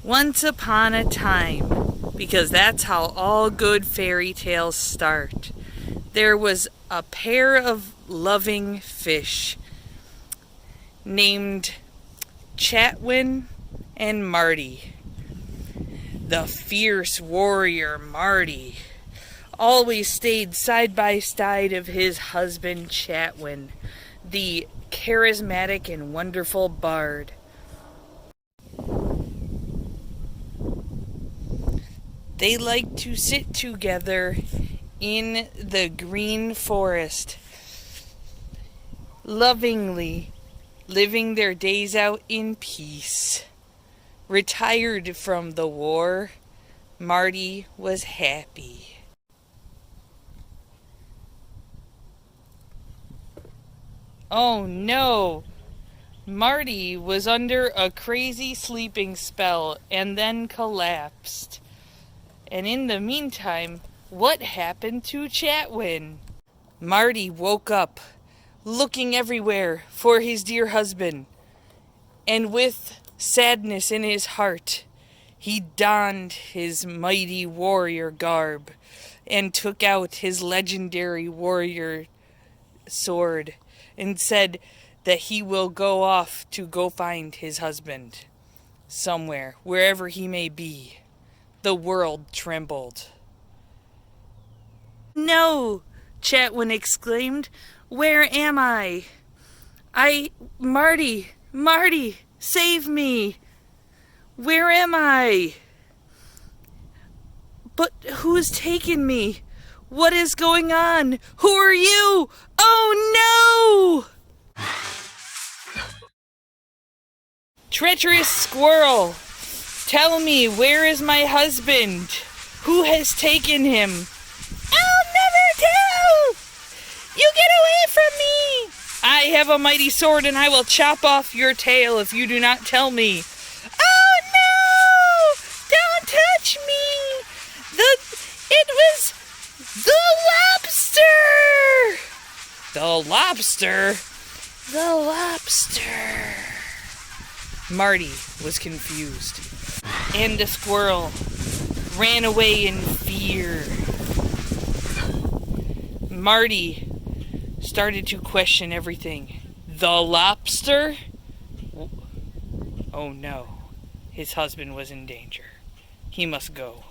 Once upon a time, because that's how all good fairy tales start, there was a pair of loving fish named Chatwin and Marty. The fierce warrior Marty always stayed side by side of his husband Chatwin, the charismatic and wonderful bard. They liked to sit together in the green forest, lovingly living their days out in peace. Retired from the war, Marty was happy. Oh no! Marty was under a crazy sleeping spell and then collapsed. And in the meantime, what happened to Chatwin? Marty woke up, looking everywhere for his dear husband, and with sadness in his heart, he donned his mighty warrior garb and took out his legendary warrior sword and said that he will go off to go find his husband somewhere, wherever he may be. The world trembled. "No!" Chatwin exclaimed. "Where am I? Marty, save me! Where am I? But who's taken me? What is going on? Who are you? Oh no!" "Treacherous squirrel! Tell me, where is my husband? Who has taken him?" "I'll never tell! You get away from me!" "I have a mighty sword and I will chop off your tail if you do not tell me." "Oh no! Don't touch me! It was the lobster!" "The lobster? The lobster." Marty was confused, and the squirrel ran away in fear. Marty started to question everything. The lobster? Oh no, his husband was in danger. He must go.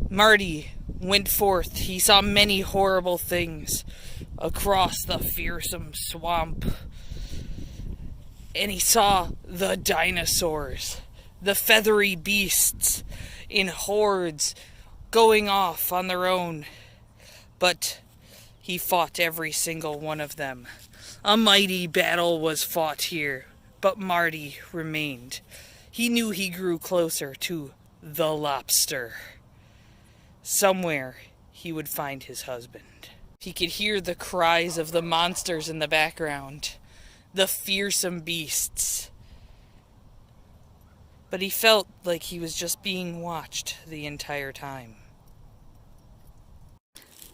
Marty went forth. He saw many horrible things across the fearsome swamp. And he saw the dinosaurs, the feathery beasts in hordes going off on their own. But he fought every single one of them. A mighty battle was fought here, but Marty remained. He knew he grew closer to the lobster. Somewhere he would find his husband. He could hear the cries of the monsters in the background, the fearsome beasts. But he felt like he was just being watched the entire time.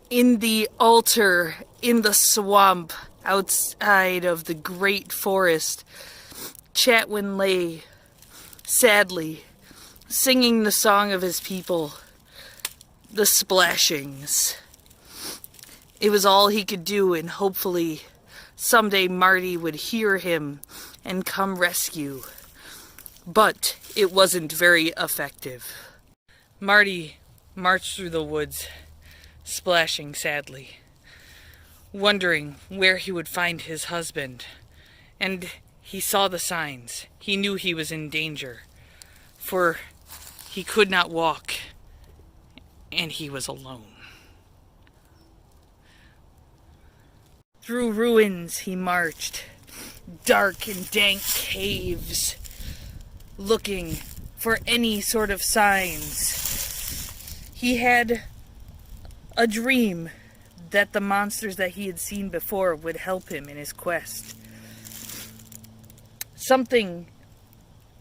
In the altar, in the swamp, outside of the great forest, Chatwin lay, sadly, singing the song of his people, the splashings. It was all he could do, and hopefully someday Marty would hear him and come rescue. But it wasn't very effective. Marty marched through the woods, splashing sadly, wondering where he would find his husband. And he saw the signs. He knew he was in danger, for he could not walk, and he was alone. Through ruins he marched, dark and dank caves, looking for any sort of signs. He had a dream that the monsters that he had seen before would help him in his quest. Something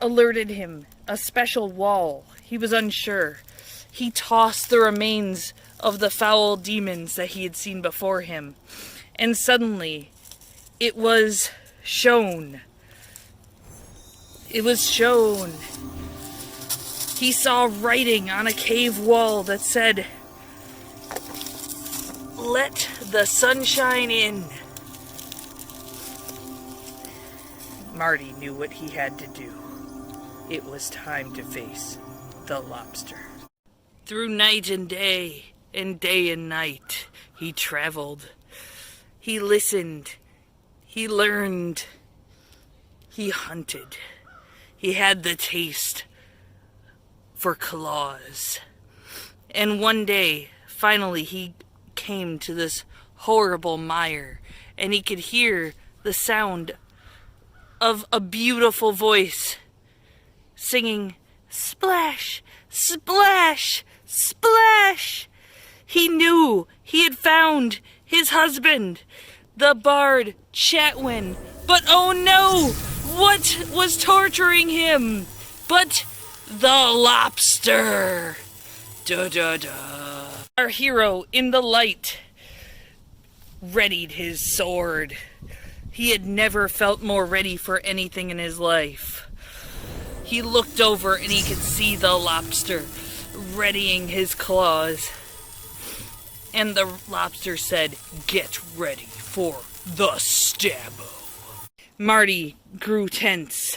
alerted him, a special wall. He was unsure. He tossed the remains of the foul demons that he had seen before him, and suddenly it was shown. It was shown. He saw writing on a cave wall that said, "Let the sunshine in." Marty knew what he had to do. It was time to face the lobster. Through night and day and night, he traveled. He listened. He learned. He hunted. He had the taste for claws. And one day, finally, he came to this horrible mire, and he could hear the sound of a beautiful voice singing, "Splash, splash, splash." He knew he had found his husband, the bard Chatwin. But oh no! What was torturing him but the lobster? Da-da-da. Our hero in the light readied his sword. He had never felt more ready for anything in his life. He looked over and he could see the lobster readying his claws. And the lobster said, "Get ready for the stabbo." Marty grew tense.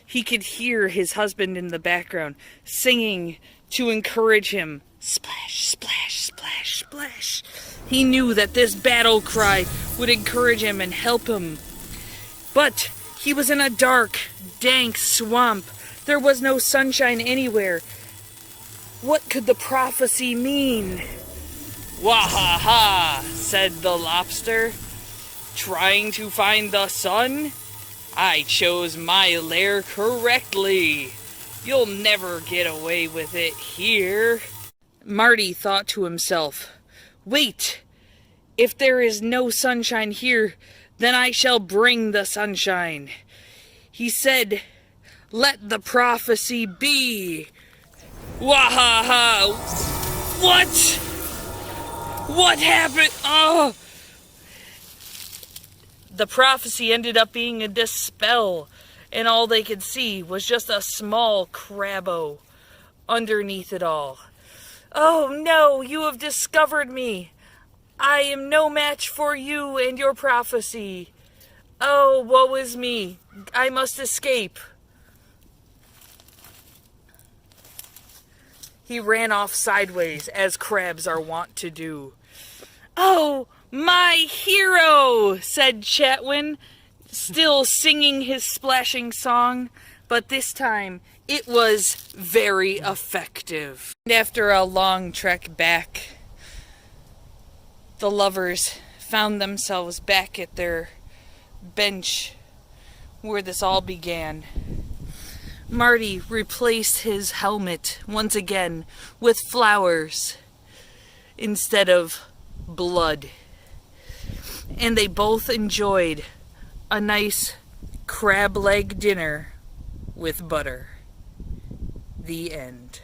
He could hear his husband in the background singing to encourage him. Splash, splash, splash, splash. He knew that this battle cry would encourage him and help him. But he was in a dark, dank swamp. There was no sunshine anywhere. What could the prophecy mean? "Wahaha," said the lobster. "Trying to find the sun? I chose my lair correctly. You'll never get away with it here." Marty thought to himself, "Wait, if there is no sunshine here, then I shall bring the sunshine." He said, "Let the prophecy be." Wahaha! What? What happened? Oh! The prophecy ended up being a dispel, and all they could see was just a small crabbo underneath it all. "Oh no, you have discovered me. I am no match for you and your prophecy. Oh, woe is me. I must escape." He ran off sideways, as crabs are wont to do. "Oh, my hero," said Chatwin, still singing his splashing song, but this time it was very effective. And after a long trek back, the lovers found themselves back at their bench where this all began. Marty replaced his helmet once again with flowers instead of blood. And they both enjoyed a nice crab leg dinner with butter. The end.